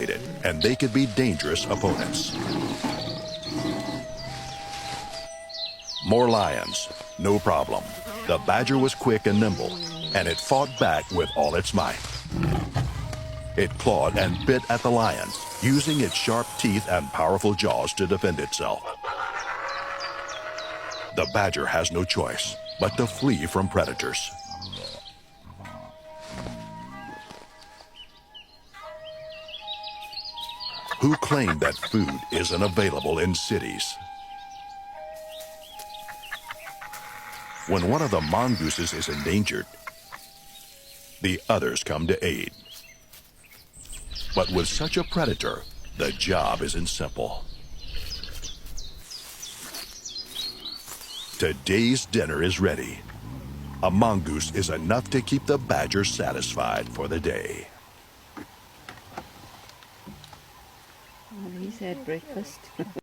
complicated, and they could be dangerous opponents. More lions, no problem. The badger was quick and nimble, and it fought back with all its might. It clawed and bit at the lion, using its sharp teeth and powerful jaws to defend itself. The badger has no choice but to flee from predators. Who claim that food isn't available in cities? When one of the mongooses is endangered, the others come to aid. But with such a predator, the job isn't simple. Today's dinner is ready. A mongoose is enough to keep the badger satisfied for the day. He said breakfast.